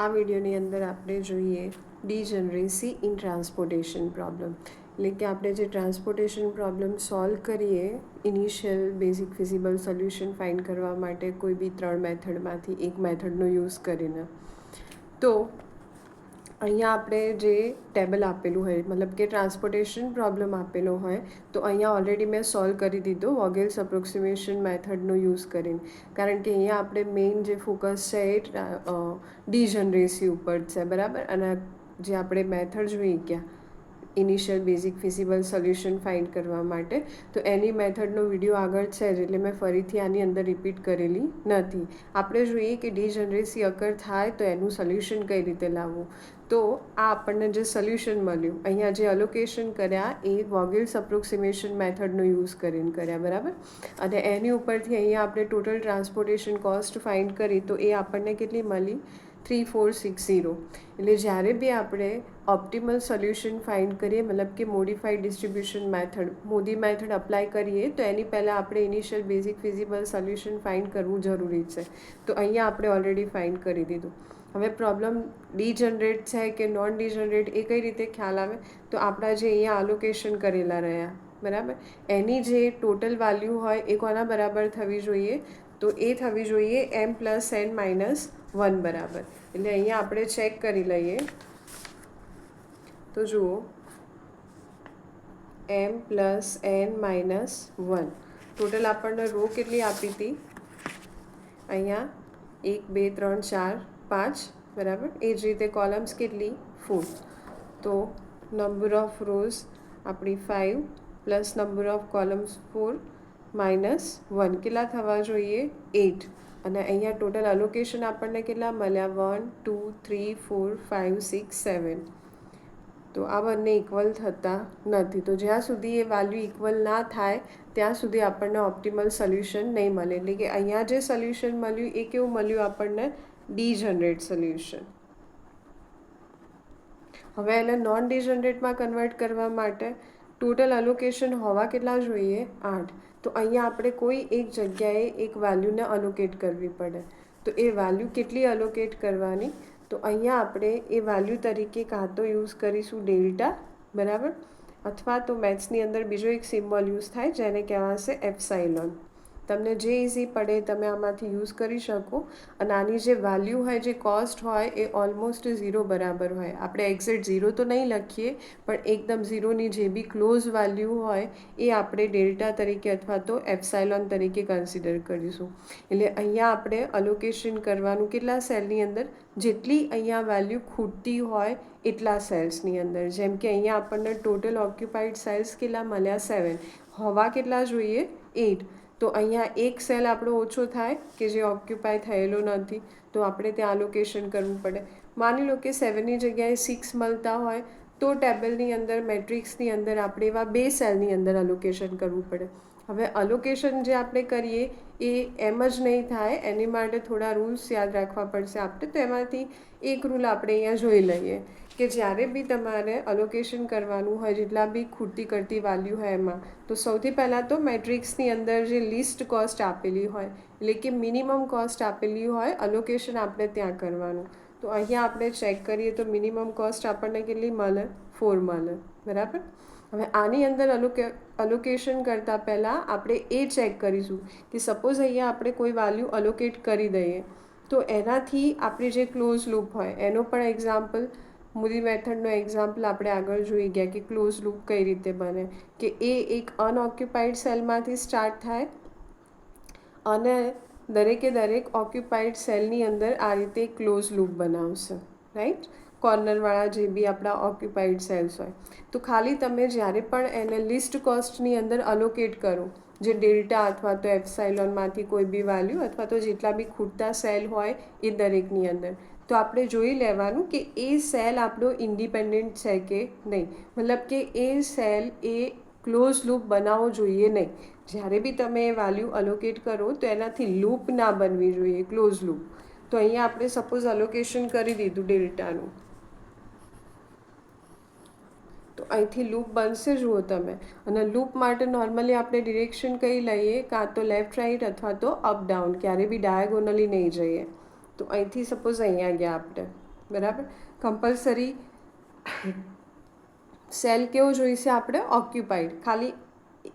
આ વિડીયોની અંદર આપણે જોઈએ ડીજનરેસી ઇન ટ્રાન્સપોર્ટેશન પ્રોબ્લેમ, એટલે કે આપણે જે ટ્રાન્સપોર્ટેશન પ્રોબ્લેમ સોલ્વ કરીએ initial basic feasible solution find કરવા માટે કોઈ બી 3 મેથડમાંથી એક મેથડનો યુઝ કરીને. તો અહીંયા આપણે જે ટેબલ આપેલું હોય, મતલબ કે ટ્રાન્સપોર્ટેશન પ્રોબ્લેમ આપેલો હોય, તો અહીંયા ઓલરેડી મેં સોલ્વ કરી દીધો વોગેલ્સ અપ્રોક્સિમેશન મેથડનો યુઝ કરીને, કારણ કે અહીંયા આપણે મેઇન જે ફોકસ છે એ ડીજનરેસી ઉપર છે, બરાબર. અને જે આપણે મેથડ જોઈ ગયા initial basic feasible solution find કરવા માટે, તો એની મેથડનો વિડીયો આગળ છે જ, એટલે મેં ફરીથી આની અંદર રિપીટ કરેલી નથી. આપણે જોઈએ કે ડીજનરેસી અકર થાય તો એનું સોલ્યુશન કઈ રીતે લાવવું. તો આ આપણને જે સોલ્યુશન મળ્યું, અહીંયા જે અલોકેશન કર્યા એ વોગેલ્સ અપ્રોક્સિમેશન મેથડનો યુઝ કરીને કર્યા, બરાબર. અને એની ઉપરથી અહીંયા આપણે ટોટલ ટ્રાન્સપોર્ટેશન કોસ્ટ ફાઇન્ડ કરી, તો એ આપણને કેટલી મળી? 3460. એટલે જ્યારે બી આપણે ઓપ્ટિમલ સોલ્યુશન ફાઇન્ડ કરીએ, મતલબ કે modified distribution method, Modi method apply કરીએ, તો એની પહેલાં આપણે initial basic feasible solution find કરવું જરૂરી છે. તો અહીંયા આપણે ઓલરેડી ફાઇન્ડ કરી દીધું. હવે પ્રોબ્લેમ ડીજનરેટ છે કે નોન ડીજનરેટ એ કઈ રીતે ખ્યાલ આવે? તો આપણા જે અહીંયા અલોકેશન કરેલા રહ્યા, બરાબર, એની જે ટોટલ વેલ્યુ હોય એ કોના બરાબર થવી જોઈએ? તો એ થવી જોઈએ m+n-1 બરાબર. એટલે અહીંયા આપણે ચેક કરી લઈએ, તો જુઓ m+n-1 ટોટલ આપણને રો કેટલી આપી હતી? અહીંયા 1 2 3 4 5, બરાબર. એ જ રીતે કોલમ્સ કેટલી? 4. તો નંબર ઓફ રોઝ આપણી 5 પ્લસ નંબર ઓફ કોલમ્સ 4 -1 કેટલા થવા જોઈએ? 8. અને અહીંયા ટોટલ અલોકેશન આપણને કેટલા મળ્યા? 1 2 3 4 5 6 7. તો આ બંને ઇક્વલ થતા નથી. તો જ્યાં સુધી એ વેલ્યુ ઇક્વલ ના થાય ત્યાં સુધી આપણને ઓપ્ટિમલ સોલ્યુશન નહીં મળે. એટલે કે અહીંયા જે સોલ્યુશન મળ્યું એ કેવું મળ્યું આપણને? Degenerate solution. હવે એને નોન ડીજનરેટમાં કન્વર્ટ કરવા માટે ટોટલ અલોકેશન હોવા કેટલા જોઈએ? 8. તો અહીંયા આપણે કોઈ એક જગ્યાએ એક વેલ્યુને અલોકેટ કરવી પડે. તો એ વેલ્યુ કેટલી અલોકેટ કરવાની? તો અહીંયા આપણે એ વેલ્યુ તરીકે કાં તો યુઝ કરીશું ડેલ્ટા, બરાબર, અથવા તો મેથ્સની અંદર બીજો એક સિમ્બોલ યુઝ થાય જેને કહેવાશે એપ્સાઇલોન. તમને જે ઇઝી પડે તમે આમાંથી યુઝ કરી શકો. અને આની જે વેલ્યુ હોય, જે કોસ્ટ હોય, એ ઓલમોસ્ટ 0 બરાબર હોય. આપણે એક્ઝેક્ટ 0 તો નહીં લખીએ, પણ એકદમ 0ની જે બી ક્લોઝ વેલ્યુ હોય એ આપણે ડેલ્ટા તરીકે અથવા તો એપ્સાઇલોન તરીકે કન્સિડર કરીશું. એટલે અહીંયા આપણે અલોકેશન કરવાનું કેટલા સેલની અંદર? જેટલી અહીંયા વેલ્યુ ખૂટતી હોય એટલા સેલ્સની અંદર. જેમ કે અહીંયા આપણને ટોટલ ઓક્યુપાઈડ સેલ્સ કેટલા મળ્યા? 7. હોવા કેટલા જોઈએ? 8. તો અહીંયા એક સેલ આપણો ઓછો થાય કે જે ઓક્યુપાય થયેલો નથી, તો આપણે ત્યાં અલોકેશન કરવું પડે. માની લો કે 7ની જગ્યાએ 6 મળતા હોય, તો ટેબલની અંદર મેટ્રિક્સની અંદર આપણે એવા 2 સેલની અંદર અલોકેશન કરવું પડે. હવે અલોકેશન જે આપણે કરીએ એ એમ જ નહીં થાય, એની માટે થોડા રૂલ્સ યાદ રાખવા પડશે આપણે. તો એમાંથી એક રૂલ આપણે અહીંયા જોઈ લઈએ કે જ્યારે બી તમારે અલોકેશન કરવાનું હોય, જેટલા બી ખૂટતી કરતી વેલ્યુ હોય એમાં, તો સૌથી પહેલાં તો મેટ્રિક્સની અંદર જે લિસ્ટ કોસ્ટ આપેલી હોય, એટલે કે મિનિમમ કોસ્ટ આપેલી હોય, અલોકેશન આપણે ત્યાં કરવાનું. તો અહીંયા આપણે ચેક કરીએ તો મિનિમમ કોસ્ટ આપણને કેટલી મળે? 4 મળે, બરાબર. હવે આની અંદર અલોકેશન કરતાં પહેલાં આપણે એ ચેક કરીશું કે સપોઝ અહીંયા આપણે કોઈ વેલ્યુ અલોકેટ કરી દઈએ, તો એનાથી આપણી જે ક્લોઝ લૂપ હોય એનો પણ એક્ઝામ્પલ, મૂડી મેથડનો એક્ઝામ્પલ આપણે આગળ જોઈ ગયા કે ક્લોઝ લૂપ કઈ રીતે બને, કે એ એક અનઓક્યુપાઈડ સેલમાંથી સ્ટાર્ટ થાય અને દરેકે દરેક ઓક્યુપાઈડ સેલની અંદર આ રીતે ક્લોઝ લૂપ બનાવશે, રાઈટ. કોર્નરવાળા જે બી આપણા ઓક્યુપાઈડ સેલ્સ હોય, તો ખાલી તમે જ્યારે પણ એને લિસ્ટ કોસ્ટની અંદર અલોકેટ કરો, જે ડેલ્ટા અથવા તો એપ્સાઇલોનમાંથી કોઈ બી વેલ્યુ અથવા તો જેટલા બી ખૂટતા સેલ હોય એ દરેકની અંદર, તો આપણે જોઈ લેવાનું કે એ સેલ આપણો ઇન્ડિપેન્ડન્ટ છે કે નહીં. મતલબ કે એ સેલ એ ક્લોઝ લૂપ બનાવવો જોઈએ નહીં. જ્યારે બી તમે એ વેલ્યુ અલોકેટ કરો તો એનાથી લૂપ ના બનવી જોઈએ, ક્લોઝ લૂપ. તો અહીંયા આપણે સપોઝ અલોકેશન કરી દીધું ડેલ્ટાનું, તો અહીંથી લૂપ બનશે, જુઓ તમે. અને લૂપ માટે નોર્મલી આપણે ડિરેક્શન કઈ લઈએ? કાં તો લેફ્ટ રાઈટ અથવા તો અપ ડાઉન, ક્યારે બી ડાયાગોનલી નહીં જઈએ. તો અહીંથી સપોઝ અહીંયા ગયા આપણે, બરાબર. કમ્પલસરી સેલ કેવો જોઈશે આપણે? ઓક્યુપાઈડ. ખાલી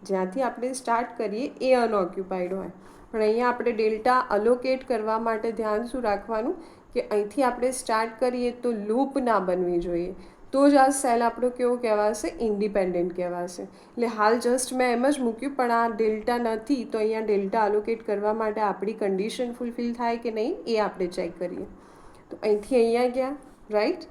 જ્યાંથી આપણે સ્ટાર્ટ કરીએ એ અનઓક્યુપાઈડ હોય. પણ અહીંયા આપણે ડેલ્ટા અલોકેટ કરવા માટે ધ્યાન શું રાખવાનું કે અહીંથી આપણે સ્ટાર્ટ કરીએ તો લૂપ ના બનવી જોઈએ, તો જ આ સેલ આપણો કેવો કહેવાશે? ઇન્ડિપેન્ડન્ટ કહેવાશે. એટલે હાલ જસ્ટ મેં એમ જ મૂક્યું, પણ આ ડેલ્ટા નથી તો અહીંયા ડેલ્ટા અલોકેટ કરવા માટે આપણી કન્ડિશન ફૂલફિલ થાય કે નહીં એ આપણે ચેક કરીએ. તો અહીંથી અહીંયા ગયા, રાઈટ.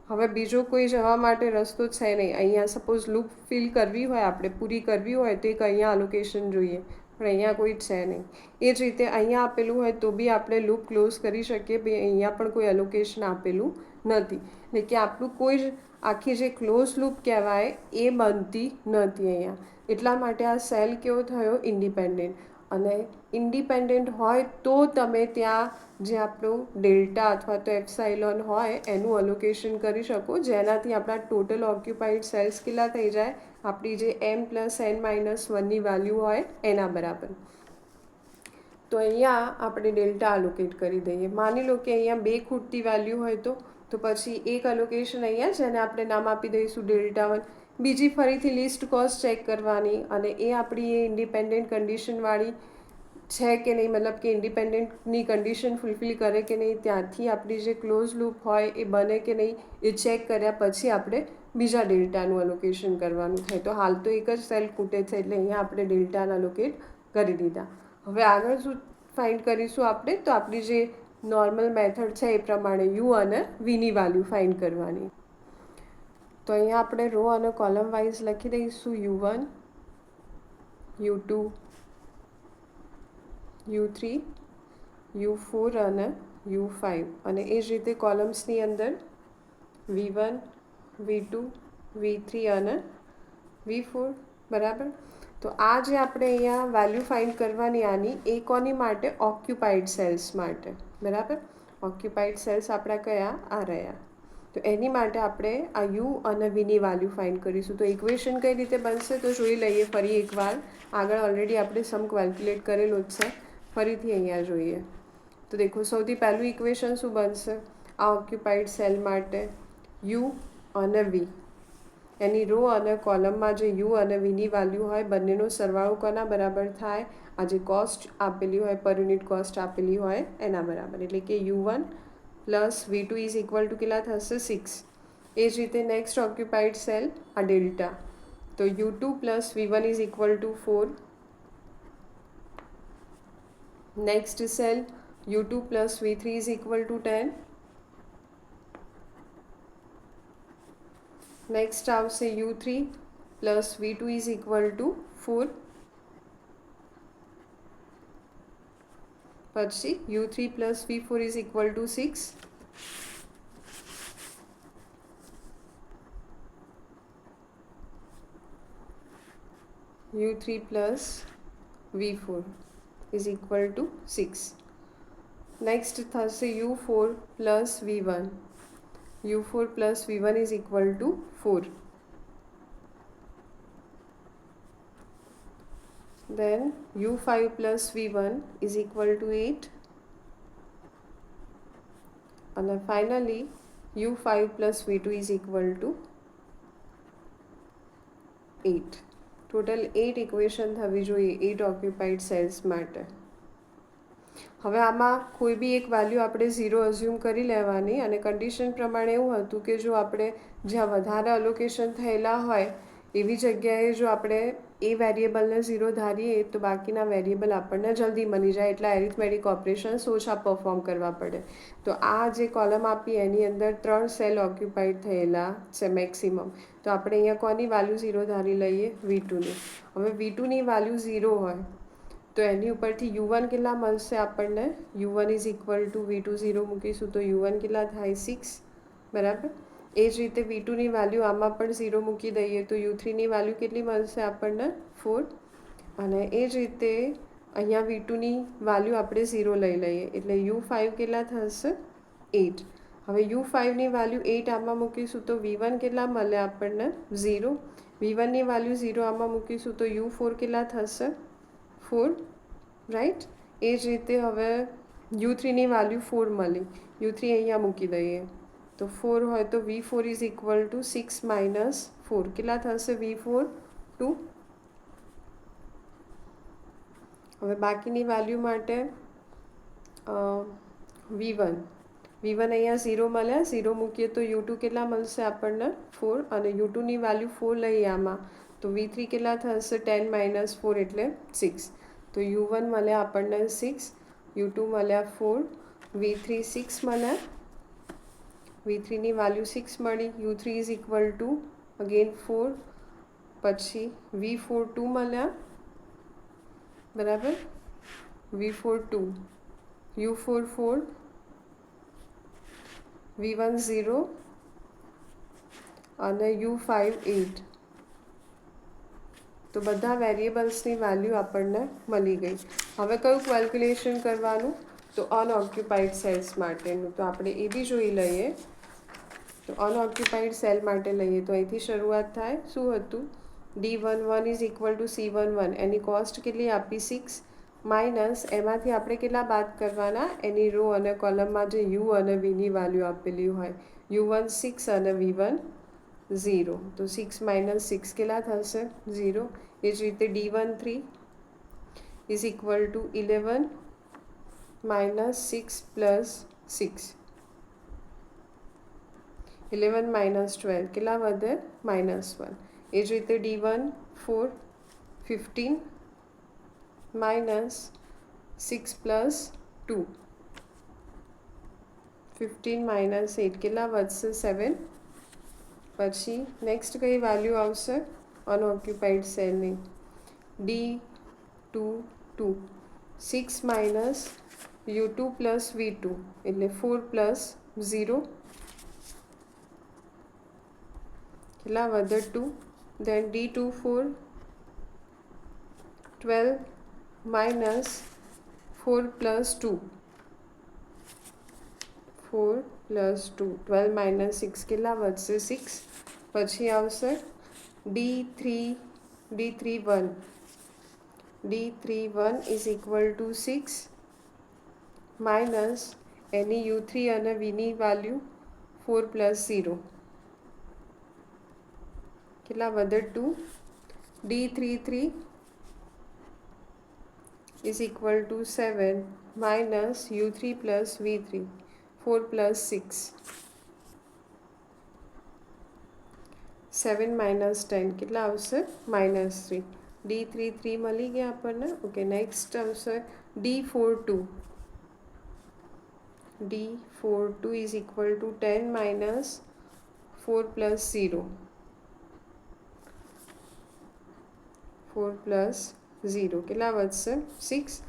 હવે બીજો કોઈ જવા માટે રસ્તો છે નહીં. અહીંયા સપોઝ લૂપ ફિલ કરવી હોય, આપણે પૂરી કરવી હોય તો એક અહીંયા અલોકેશન જોઈએ, પણ અહીંયા કોઈ છે નહીં. એ જ રીતે અહીંયા આપેલું હોય તો બી આપણે લૂપ ક્લોઝ કરી શકીએ, ભાઈ અહીંયા પણ કોઈ અલોકેશન આપેલું નથી. એટલે કે આપણું કોઈ જ આખી જે ક્લોઝ લૂપ કહેવાય એ બનતી નથી અહીંયા. એટલા માટે આ સેલ કેવો થયો? ઇન્ડિપેન્ડન્ટ. અને ઇન્ડિપેન્ડન્ટ હોય તો તમે ત્યાં જે આપણું ડેલ્ટા અથવા તો એપ્સાઇલોન હોય એનું અલોકેશન કરી શકો, જેનાથી આપણા ટોટલ ઓક્યુપાઈડ સેલ્સ કેટલા થઈ જાય? આપણી જે m+n-1ની વેલ્યુ હોય એના બરાબર. તો અહીંયા આપણે ડેલ્ટા અલોકેટ કરી દઈએ. માની લો કે અહીંયા 2 ખૂટતી વેલ્યુ હોય તો પછી એક અલોકેશન અહીંયા જેને આપણે નામ આપી દઈશું Δ1. બીજી ફરીથી લિસ્ટ કોસ્ટ ચેક કરવાની, અને એ આપણી એ ઇન્ડિપેન્ડન્ટ કન્ડિશનવાળી છે કે નહીં, મતલબ કે ઇન્ડિપેન્ડન્ટની કન્ડિશન ફૂલફિલ કરે કે નહીં, ત્યાંથી આપણી જે ક્લોઝ લૂપ હોય એ બને કે નહીં એ ચેક કર્યા પછી આપણે બીજા ડેલ્ટાનું અલોકેશન કરવાનું થાય. તો હાલ તો એક જ સેલ ખૂટે છે એટલે અહીંયા આપણે ડેલ્ટાના અલોકેટ કરી દીધા. હવે આગળ શું ફાઇન્ડ કરીશું આપણે? તો આપણી જે નોર્મલ મેથડ છે એ પ્રમાણે યુ અને વીની વેલ્યુ ફાઇન્ડ કરવાની. તો અહીંયા આપણે રો અને કોલમ વાઇઝ લખી દઈશું U1, U2, U3, U4 અને U5. અને એ જ રીતે કોલમ્સની અંદર V1, V2, V3 અને V4. બરાબર. તો આ જે આપણે અહીંયા વેલ્યુ ફાઇન્ડ કરવાની આની, એ કોની માટે? ઓક્યુપાઈડ સેલ્સ માટે. બરાબર. ઓક્યુપાઈડ સેલ્સ આપણા કયા? આ રહ્યા. તો એની માટે આપણે આ યુ અને વીની વેલ્યુ ફાઇન્ડ કરીશું. તો ઇક્વેશન કઈ રીતે બનશે તો જોઈ લઈએ ફરી એકવાર. આગળ ઓલરેડી આપણે સમ કેલ્ક્યુલેટ કરેલો જ છે, ફરીથી અહીંયા જોઈએ. તો દેખો, સૌથી પહેલું ઇક્વેશન શું બનશે આ ઓક્યુપાઈડ સેલ માટે? યુ અને વી. એની રો અને કોલમમાં જે યુ અને વીની વેલ્યુ હોય બંનેનો સરવાળો કોના બરાબર થાય? આ જે કોસ્ટ આપેલી હોય, પર યુનિટ કોસ્ટ આપેલી હોય એના બરાબર. એટલે કે U1 plus V2 is equal to કેટલા થશે? 6. એ જ રીતે નેક્સ્ટ ઓક્યુપાઈડ સેલ આ ડેલ્ટા, તો U2 plus V1 is equal to 4. Next cell U2 plus V3 is equal to 10. Next આવશે U3 plus V2 is equal to 4. પછી U3 plus V4 is equal to 6. U3 plus V4 is equal to 6. Next થશે U4 plus V1. U4 plus V1 is equal to 4. Then U5 plus V1 is equal to 8. And then finally U5 plus V2 is equal to 8. Total 8 equation થવી જોઈએ 8 occupied cells માટે. હવે આમાં કોઈ બી એક value આપણે 0 assume કરી લેવાની, અને કન્ડિશન પ્રમાણે એવું હતું કે જો આપણે જ્યાં વધારે અલોકેશન થયેલા હોય એવી જગ્યાએ જો આપણે એ વેરિયેબલને 0 ધારીએ તો બાકીના વેરિયેબલ આપણને જલ્દી મળી જાય, એટલા એરિથમેટિક ઓપરેશન્સ ઓછા પરફોર્મ કરવા પડે. તો આ જે કોલમ આપી એની અંદર 3 સેલ ઓક્યુપાઈડ થયેલા છે મેક્સિમમ. તો આપણે અહીંયા કોની વેલ્યુ 0 ધારી લઈએ? V2ની. હવે V2ની વેલ્યુ 0 હોય તો એની ઉપરથી U1 કેટલા મળશે આપણને? U1 is equal to V2 0 મૂકીશું તો U1 કેટલા થાય? 6. બરાબર. એ જ રીતે V2ની વેલ્યુ આમાં પણ 0 મૂકી દઈએ તો U3ની વેલ્યુ કેટલી મળશે આપણને? 4. અને એ જ રીતે અહીંયા V2ની વેલ્યુ આપણે 0 લઈ લઈએ એટલે U5 કેટલા થશે? 8. હવે U5ની વેલ્યુ 8 આમાં મૂકીશું તો V1 કેટલા મળે આપણને? 0. V1ની વેલ્યુ 0 આમાં મૂકીશું તો U4 કેટલા થશે? 4. રાઈટ. એ જ રીતે હવે U3ની વેલ્યુ 4 મળી, U3 અહીંયા મૂકી દઈએ તો 4 હોય તો V4 is equal to 6 minus 4 કેટલા થશે V4 2. હવે બાકીની વેલ્યુ માટે V1 અહીંયા 0 મળ્યા, 0 મૂકીએ તો U2 કેટલા મળશે આપણને 4, અને U2ની વેલ્યુ 4 લઈએ આમાં તો V3 કેટલા થશે 10 માઇનસ 4 એટલે 6. તો U1 મળ્યા આપણને 6, U2 મળ્યા 4, V3 6 મળ્યા, V3ની વેલ્યુ 6 મળી, U3 is equal to again 4, પછી V4 2 મળ્યા બરાબર, V4 2, U4 4, V1 0 અને U5 8. તો બધા વેરિયેબલ્સની વેલ્યુ આપણને મળી ગઈ. હવે કયું કેલ્ક્યુલેશન કરવાનું, તો અનઓક્યુપાઈડ સેલ્સ માટેનું. તો આપણે એ બી જોઈ લઈએ. તો અનઓક્યુપાઈડ સેલ માટે લઈએ તો અહીંથી શરૂઆત થાય. શું હતું D11 is equal to C11, any cost કેટલી આપી 6, માઇનસ એમાંથી આપણે કેટલા બાદ કરવાના, એની રો અને કોલમમાં જે U અને Vની વેલ્યુ આપેલી હોય, U1 6 અને V1 0. તો 6 માઇનસ 6 કેટલા થશે 0. એ જ રીતે D13 is equal to 11 minus 6 plus 6, 11 minus 12 કેટલા વધે -1. એ જ રીતે D14 15 માઇનસ 6 પ્લસ 2, 15 માઇનસ 8 કેટલા વધશે 7. પછી નેક્સ્ટ કઈ વેલ્યુ આવશે અનઓક્યુપાઈડ સેલની, D22 6 minus U2 plus V2 એટલે 4 પ્લસ 0 કેટલા વધે 2. દેન D24 12 minus 4 plus 2, 4 plus 2, 12 minus 6 કેટલા વધશે 6. પછી આવશે D31 is equal to 6 minus any U3 અને Vની વેલ્યુ 4 પ્લસ 0 કેટલા વધે 2. D33 is equal to 7 minus U3 plus V3 4 plus 6, 7 minus 10 કેટલા આવશે -3. D33 મળી ગયા આપણને. ઓકે, નેક્સ્ટ આવશે D42 is equal to 10 minus 4 plus 0, 4 plus 0 કેટલા વધશે 6.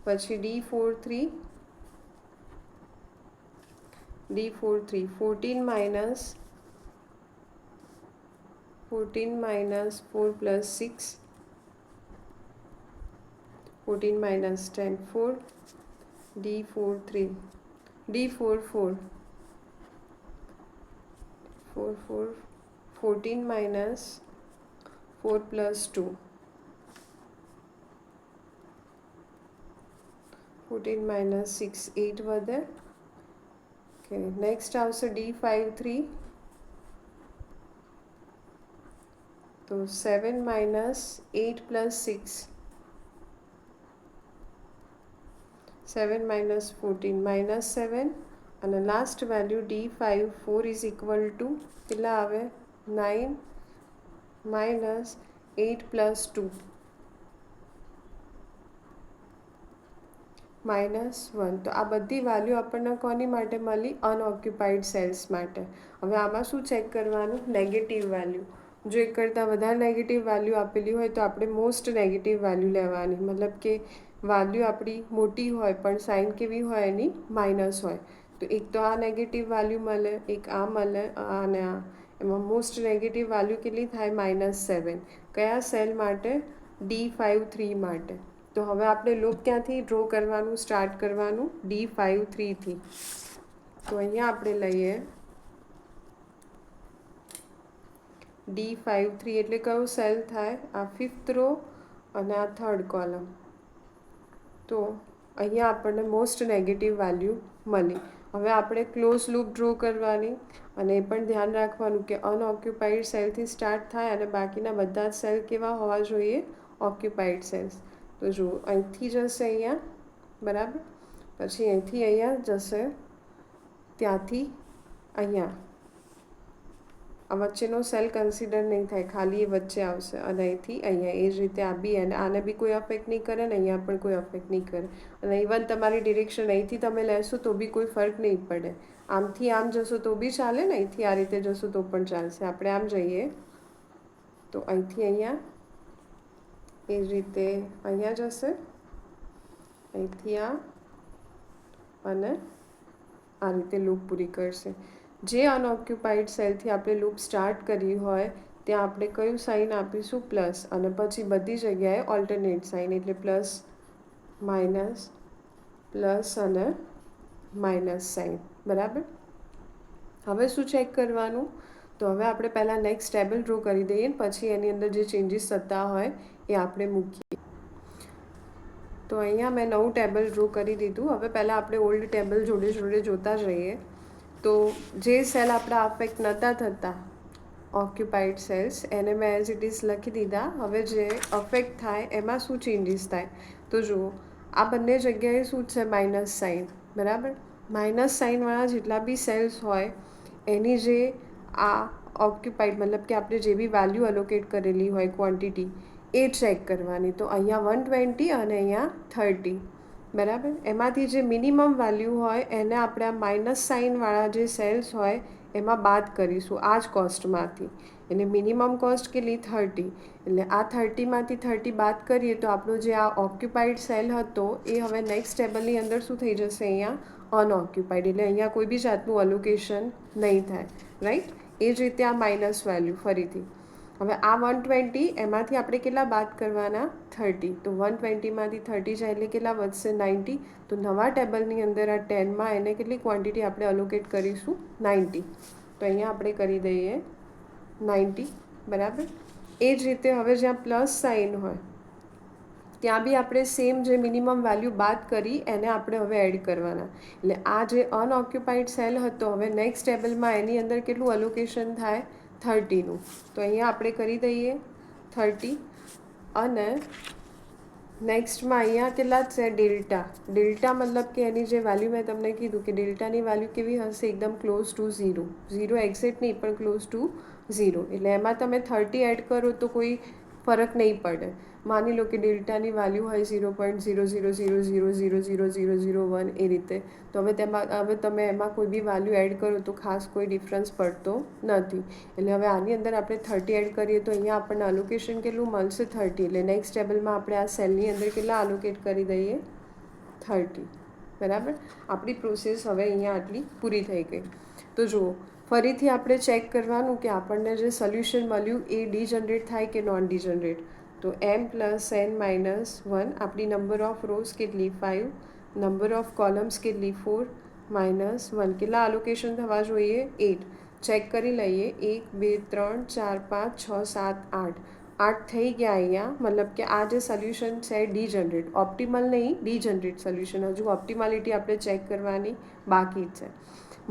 પછી D43 14 minus 4 plus 6, 14 minus 10 4. D44 14 minus 4 plus 2, 14 minus 6 8 વધે. ઓકે, નેક્સ્ટ આવશે D53 તો 7 માઇનસ 8 પ્લસ 6, 7 માઇનસ 14 માઇનસ 7. અને last value D54 is equal to કેટલા આવે 9 માઇનસ 8 પ્લસ 2 -1. તો આ બધી વેલ્યુ આપણને કોની માટે મળી, અનઓક્યુપાઈડ સેલ્સ માટે. હવે આમાં શું ચેક કરવાનું, નેગેટિવ વેલ્યુ. જો એક કરતાં વધારે નેગેટિવ વેલ્યુ આપેલી હોય તો આપણે મોસ્ટ નેગેટિવ વેલ્યુ લેવાની, મતલબ કે વેલ્યુ આપણી મોટી હોય પણ સાઇન કેવી હોય એની માઇનસ હોય. તો એક તો આ નેગેટિવ વેલ્યુ મળે, એક આ મળે અને આ. એમાં મોસ્ટ નેગેટિવ વેલ્યુ કેટલી થાય -7. કયા સેલ માટે, D53 માટે. તો હવે આપણે લૂપ ક્યાંથી ડ્રો કરવાનું સ્ટાર્ટ કરવાનું, D53 થી. તો અહીંયા આપણે લઈએ D53 એટલે કયો સેલ થાય, આ 5th રો અને આ 3rd કોલમ. તો અહીંયા આપણને મોસ્ટ નેગેટિવ વેલ્યુ મળી. હવે આપણે ક્લોઝ લૂપ ડ્રો કરવાની, અને એ પણ ધ્યાન રાખવાનું કે અનઓક્યુપાઈડ સેલથી સ્ટાર્ટ થાય અને બાકીના બધા જ સેલ કેવા હોવા જોઈએ, ઓક્યુપાઈડ સેલ્સ. તો જુઓ અહીંથી જશે અહીંયા, બરાબર, પછી અહીંથી અહીંયા જશે, ત્યાંથી અહીંયા આ વચ્ચેનો સેલ કન્સિડર નહીં થાય, ખાલી એ વચ્ચે આવશે, અને અહીંથી અહીંયા એ જ રીતે આ બી, અને આને બી કોઈ અફેક્ટ નહીં કરે ને અહીંયા પણ કોઈ અફેક્ટ નહીં કરે. અને ઇવન તમારી ડિરેક્શન અહીંથી તમે લેશો તો બી કોઈ ફર્ક નહીં પડે, આમથી આમ જશો તો બી ચાલે ને, અહીંથી આ રીતે જશો તો પણ ચાલશે. આપણે આમ જઈએ તો અહીંથી અહીંયા એ જ રીતે અહીંયા જશે, અહીંથી આ, અને આ રીતે લૂપ પૂરી કરશે. જે અનઓક્યુપાઈડ સેલથી આપણે લૂપ સ્ટાર્ટ કરી હોય ત્યાં આપણે કયું સાઇન આપીશું, પ્લસ, અને પછી બધી જગ્યાએ ઓલ્ટરનેટ સાઇન, એટલે પ્લસ માઇનસ પ્લસ અને માઇનસ સાઇન, બરાબર. હવે શું ચેક કરવાનું, તો હવે આપણે પહેલાં નેક્સ્ટ ટેબલ ડ્રો કરી દઈએ, પછી એની અંદર જે ચેન્જીસ થતા હોય એ આપણે મૂકીએ. તો અહીંયા મેં નવું ટેબલ ડ્રો કરી દીધું. હવે પહેલાં આપણે ઓલ્ડ ટેબલ જોડે જોડે જોતા જઈએ. તો જે સેલ આપણા અફેક્ટ નહોતા થતા, ઓક્યુપાઈડ સેલ્સ, એને મેં એઝ ઇટ ઇઝ લખી દીધા. હવે જે અફેક્ટ થાય એમાં શું ચેન્જીસ થાય, તો જુઓ આ બંને જગ્યાએ શું છે, માઇનસ સાઇન, બરાબર. માઇનસ સાઇનવાળા જેટલા બી સેલ્સ હોય એની જે આ ઓક્યુપાઈડ, મતલબ કે આપણે જે બી વેલ્યુ અલોકેટ કરેલી હોય ક્વોન્ટિટી, એ ચેક કરવાની. તો અહીંયા 120 અને અહીંયા 30, બરાબર. એમાંથી જે મિનિમમ વેલ્યુ હોય એને આપણે આ માઇનસ સાઇનવાળા જે સેલ્સ હોય એમાં બાદ કરીશું આ જ કોસ્ટમાંથી. એટલે મિનિમમ કોસ્ટ કેટલી, 30, એટલે આ 30માંથી 30 બાદ કરીએ તો આપણો જે આ ઓક્યુપાઈડ સેલ હતો એ હવે નેક્સ્ટ ટેબલની અંદર શું થઈ જશે, અહીંયા અનઓક્યુપાઈડ, એટલે અહીંયા કોઈ બી જાતનું અલોકેશન નહીં થાય, રાઈટ. એ જ રીતે આ માઇનસ વેલ્યુ ફરીથી. હવે આ 120 એમાંથી આપણે કેટલા બાદ કરવાના, 30. તો 120માંથી 30 જાય એટલે કેટલા વધશે, 90. તો નવા ટેબલની અંદર આ 10માં એને કેટલી ક્વોન્ટિટી આપણે અલોકેટ કરીશું, 90. તો અહીંયા આપણે કરી દઈએ 90, બરાબર. એ જ રીતે હવે જ્યાં પ્લસ સાઇન હોય ત્યાં બી આપણે સેમ જે મિનિમમ વેલ્યુ બાદ કરી એને આપણે હવે એડ કરવાના. એટલે આ જે અનઓક્યુપાઈડ સેલ હતો હવે નેક્સ્ટ ટેબલમાં એની અંદર કેટલું અલોકેશન થાય, 30નું. તો અહીંયા આપણે કરી દઈએ 30, અને નેક્સ્ટમાં અહીંયા કેટલા છે, ડેલ્ટા. ડેલ્ટા મતલબ કે એની જે વેલ્યુ મેં તમને કીધું કે ડેલ્ટાની વેલ્યુ કેવી હશે, એકદમ ક્લોઝ ટુ 0. 0 એક્ઝેક્ટ નહીં પણ ક્લોઝ ટુ 0. એટલે એમાં તમે 30 એડ કરો તો કોઈ ફરક નહીં પડે. માની લો કે ડેલ્ટાની વેલ્યુ હોય 0.0000000001 એ રીતે, તો હવે તમે એમાં કોઈ બી વેલ્યુ એડ કરો તો ખાસ કોઈ ડિફરન્સ પડતો નથી. એટલે હવે આની અંદર આપણે 30 એડ કરીએ તો અહીંયા આપણને અલોકેશન કેટલું મળશે, 30. એટલે નેક્સ્ટ ટેબલમાં આપણે આ સેલની અંદર કેટલા અલોકેટ કરી દઈએ, 30, બરાબર. આપણી પ્રોસેસ હવે અહીંયા આટલી પૂરી થઈ ગઈ. તો જુઓ ફરીથી આપણે ચેક કરવાનું કે આપણને જે સોલ્યુશન મળ્યું એ ડીજનરેટ થાય કે નોન ડીજનરેટ. તો m + n - 1, આપણી નંબર ઓફ રોઝ કેટલી, 5, નંબર ઓફ કોલમ્સ કેટલી, 4, -1, કેટલા અલોકેશન થવા જોઈએ, 8. ચેક કરી લઈએ, 1 2 3 4 5 6 7 8, 8 થઈ ગયા અહીંયા. મતલબ કે આ જે સોલ્યુશન છે ડીજનરેટ, ઓપ્ટિમલ નહીં, ડીજનરેટ સોલ્યુશન. હજુ ઓપ્ટિમાલિટી આપણે ચેક કરવાની બાકી છે.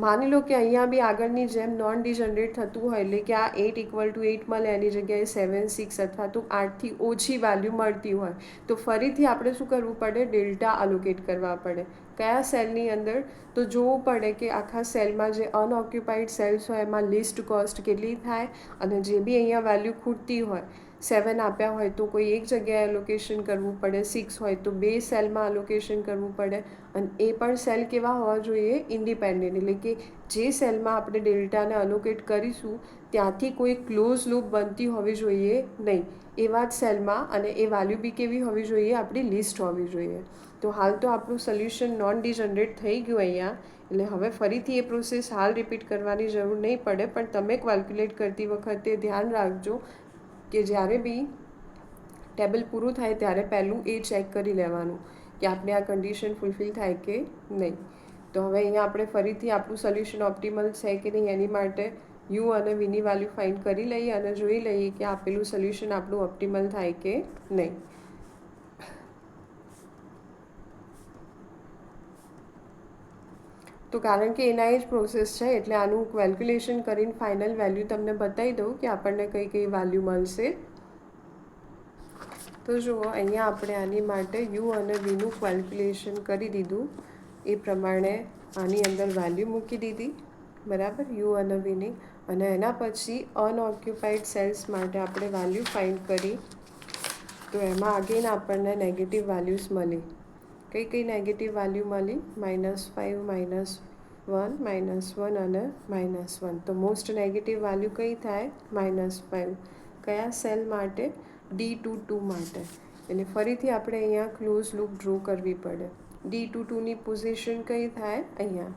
માની લો કે અહીંયા બી આગળની જેમ નોન ડીજનરેટ થતું હોય, એટલે કે આ 8 = 8 મળે એની જગ્યાએ 7 6 અથવા તો 8થી ઓછી વેલ્યુ મળતી હોય તો ફરીથી આપણે શું કરવું પડે, ડેલ્ટા અલોકેટ કરવા પડે. કયા સેલની અંદર, તો જોવું પડે કે આખા સેલમાં જે અનઓક્યુપાઈડ સેલ્સ હોય એમાં લિસ્ટ કોસ્ટ કેટલી થાય, અને જે બી અહીંયા વેલ્યુ ખૂટતી હોય, 7 આપ્યા હોય તો કોઈ એક જગ્યાએ અલોકેશન કરવું પડે, 6 હોય તો 2 સેલમાં અલોકેશન કરવું પડે, અને એ પણ સેલ કેવા હોવા જોઈએ, ઇન્ડિપેન્ડન્ટ. એટલે કે જે સેલમાં આપણે ડેલ્ટાને અલોકેટ કરીશું ત્યાંથી કોઈ ક્લોઝ લૂપ બનતી હોવી જોઈએ નહીં, એવા જ સેલમાં, અને એ વેલ્યુ બી કેવી હોવી જોઈએ, આપણી લિસ્ટ હોવી જોઈએ. તો હાલ તો આપણું સોલ્યુશન નોન ડીજનરેટ થઈ ગયું અહીંયા. એટલે હવે ફરીથી એ પ્રોસેસ હાલ રિપીટ કરવાની જરૂર નહીં પડે, પણ તમે કેલ્ક્યુલેટ કરતી વખતે ધ્યાન રાખજો કે જ્યારે બી ટેબલ પૂરું થાય ત્યારે પહેલું એ ચેક કરી લેવાનું કે આપણે આ કન્ડિશન ફૂલફિલ થાય કે નહીં. તો હવે અહીંયા આપણે ફરીથી આપણું સોલ્યુશન ઓપ્ટિમલ છે કે નહીં એની માટે યુ અને વીની વેલ્યુ ફાઇન્ડ કરી લઈએ અને જોઈ લઈએ કે આપેલું સોલ્યુશન આપણું ઓપ્ટિમલ થાય કે નહીં. તો કારણ કે એના જ પ્રોસેસ છે એટલે આનું કેલ્ક્યુલેશન કરીને ફાઇનલ વેલ્યુ તમને બતાવી દઉં કે આપણને કઈ કઈ વેલ્યુ મળશે. તો જુઓ અહીંયા આપણે આની માટે યુ અને વીનું કેલ્ક્યુલેશન કરી દીધું. એ પ્રમાણે આની અંદર વેલ્યુ મૂકી દીધી, બરાબર, યુ અને વીની. અને એના પછી અનઓક્યુપાઈડ સેલ્સ માટે આપણે વેલ્યુ ફાઇન્ડ કરી. તો એમાં અગેન આપણને નેગેટિવ વેલ્યુઝ મળી. કઈ કઈ નેગેટિવ વેલ્યુ મળી? -5, -1 અને -1. તો મોસ્ટ નેગેટિવ વેલ્યુ કઈ થાય? -5. કયા સેલ માટે? D22 માટે. એટલે ફરીથી આપણે અહીંયા ક્લોઝ લૂપ ડ્રો કરવી પડે. D22ની પોઝિશન કઈ થાય? અહીંયા.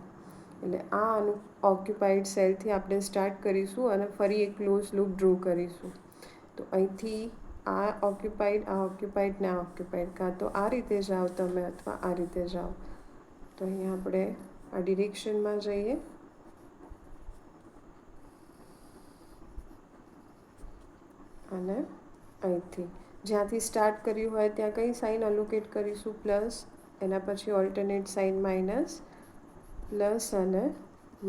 એટલે આ આનું ઓક્યુપાઈડ સેલથી આપણે સ્ટાર્ટ કરીશું અને ફરી એક ક્લોઝ લૂપ ડ્રો કરીશું. તો અહીંથી આ ઓક્યુપાઈડ ને આ ઓક્યુપાઈડ, કાં તો આ રીતે જાઓ તમે અથવા આ રીતે જાઓ. તો અહીંયા આપણે આ ડિરેક્શનમાં જઈએ અને અહીંથી જ્યાંથી સ્ટાર્ટ કર્યું હોય ત્યાં કઈ સાઇન અલોકેટ કરીશું? પ્લસ. એના પછી ઓલ્ટરનેટ સાઇન માઇનસ, પ્લસ અને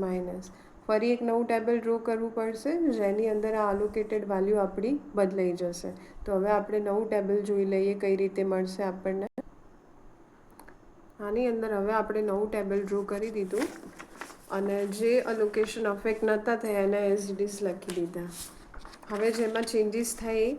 માઇનસ. ફરી એક નવું ટેબલ ડ્રો કરવું પડશે જેની અંદર આ અલોકેટેડ વેલ્યુ આપણી બદલાઈ જશે. તો હવે આપણે નવું ટેબલ જોઈ લઈએ કઈ રીતે મળશે આપણને. આની અંદર હવે આપણે નવું ટેબલ ડ્રો કરી દીધું અને જે અલોકેશન અફેક્ટ નહોતા થયા એને એઝ ઇટ ઇઝ લખી દીધા. હવે જેમાં ચેન્જીસ થાય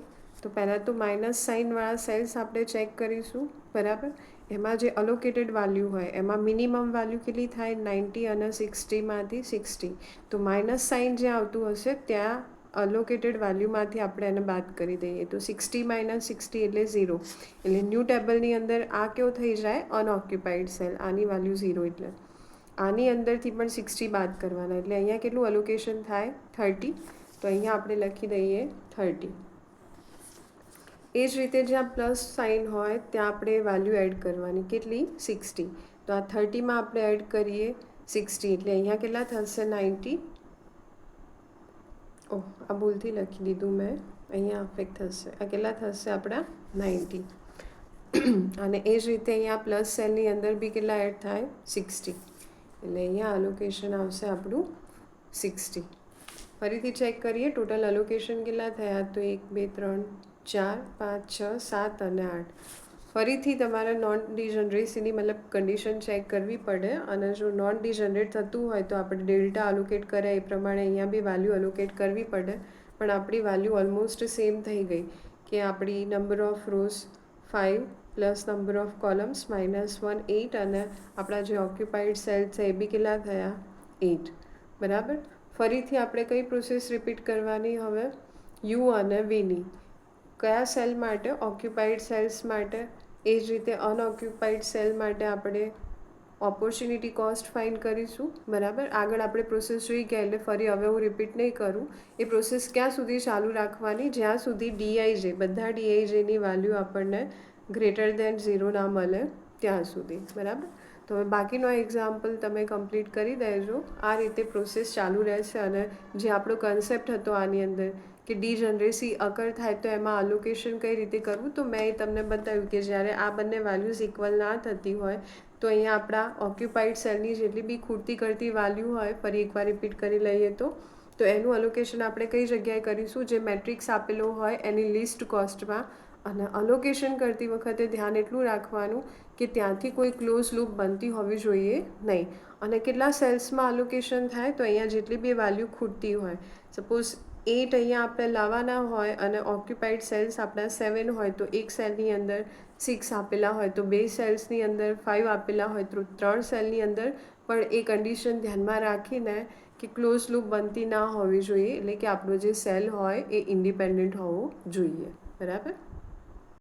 તો પહેલાં તો માઇનસ સાઇનવાળા સેલ્સ આપણે ચેક કરીશું, બરાબર. એમાં જે અલોકેટેડ વેલ્યુ હોય એમાં મિનિમમ વેલ્યુ કેટલી થાય? 90 અને 60માંથી 60. તો માઇનસ સાઇન જ્યાં આવતું હશે ત્યાં અલોકેટેડ વેલ્યુમાંથી આપણે એને બાદ કરી દઈએ. તો 60 - 60 એટલે 0. એટલે ન્યૂ ટેબલની અંદર આ કેવો થઈ જાય? અનઓક્યુપાઈડ સેલ. આની વેલ્યુ 0 એટલે આની અંદરથી પણ 60 બાદ કરવાના. એટલે અહીંયા કેટલું અલોકેશન થાય? 30. તો અહીંયા આપણે લખી દઈએ 30. એ જ રીતે જ્યાં પ્લસ સાઇન હોય ત્યાં આપણે વેલ્યુ એડ કરવાની. કેટલી? 60. તો આ 30માં આપણે એડ કરીએ 60 એટલે અહીંયા કેટલા થશે? 90. ઓહ, આ ભૂલથી લખી દીધું મેં, અહીંયા અફેક્ટ થશે. આ કેટલા થશે આપણા? 90. અને એ જ રીતે અહીંયા પ્લસ સેલની અંદર બી કેટલા એડ થાય? 60. એટલે અહીંયા અલોકેશન આવશે આપણું 60. ફરીથી ચેક કરીએ ટોટલ અલોકેશન કેટલા થયા? તો 1, 2, 3, 4, 5, 6, 7 અને 8. ફરીથી તમારે નોન ડિજનરેસીની મતલબ કન્ડિશન ચેક કરવી પડે. અને જો નોન ડિજનરેટ થતું હોય તો આપણે ડેલ્ટા અલોકેટ કરે એ પ્રમાણે અહીંયા બી વેલ્યુ અલોકેટ કરવી પડે. પણ આપણી વેલ્યુ ઓલમોસ્ટ સેમ થઈ ગઈ કે આપણી number of rose 5 plus number of columns -1 8 અને આપણા જે ઓક્યુપાઈડ સેલ છે એ બી કેટલા થયા? 8, બરાબર. ફરીથી આપણે કઈ પ્રોસેસ રિપીટ કરવાની હવે? યુ અને વીની. કયા સેલ માટે? ઓક્યુપાઈડ સેલ્સ માટે. એ જ રીતે અનઓક્યુપાઈડ સેલ માટે આપણે ઓપોર્ચ્યુનિટી કોસ્ટ ફાઇન્ડ કરીશું, બરાબર. આગળ આપણે પ્રોસેસ જોઈ ગયા એટલે ફરી હવે હું રિપીટ નહીં કરું. એ પ્રોસેસ ક્યાં સુધી ચાલુ રાખવાની? જ્યાં સુધી ડીઆઈજે, બધા ડીઆઈજેની વેલ્યુ આપણને ગ્રેટર દેન 0 ના મળે ત્યાં સુધી, બરાબર. તો હવે બાકીનો એક્ઝામ્પલ તમે કમ્પ્લીટ કરી દેજો. આ રીતે પ્રોસેસ ચાલુ રહેશે. અને જે આપણો કન્સેપ્ટ હતો આની અંદર કે ડીજનરેસી અકર થાય તો એમાં અલોકેશન કઈ રીતે કરવું, તો મેં તમને બતાવ્યું કે જ્યારે આ બંને વેલ્યુઝ ઇક્વલ ના થતી હોય તો અહીંયા આપણા ઓક્યુપાઈડ સેલની જેટલી બી ખૂટતી કરતી વેલ્યુ હોય, ફરી એકવાર રિપીટ કરી લઈએ તો એનું અલોકેશન આપણે કઈ જગ્યાએ કરીશું? જે મેટ્રિક્સ આપેલો હોય એની લિસ્ટ કોસ્ટમાં. અને અલોકેશન કરતી વખતે ધ્યાન એટલું રાખવાનું કે ત્યાંથી કોઈ ક્લોઝ લૂપ બનતી હોવી જોઈએ નહીં. અને કેટલા સેલ્સમાં અલોકેશન થાય? તો અહીંયા જેટલી બી વેલ્યુ ખૂટતી હોય, સપોઝ 8 અહીંયા આપણે લાવવાના હોય અને ઓક્યુપાઈડ સેલ્સ આપણા 7 હોય તો એક સેલની અંદર 6 આપેલા હોય, તો 2 સેલ્સની અંદર 5 આપેલા હોય, તો 3 સેલની અંદર પણ એ કન્ડિશન ધ્યાનમાં રાખીને કે ક્લોઝ લૂપ બનતી ના હોવી જોઈએ. એટલે કે આપણો જે સેલ હોય એ ઇન્ડિપેન્ડન્ટ હોવો જોઈએ, બરાબર.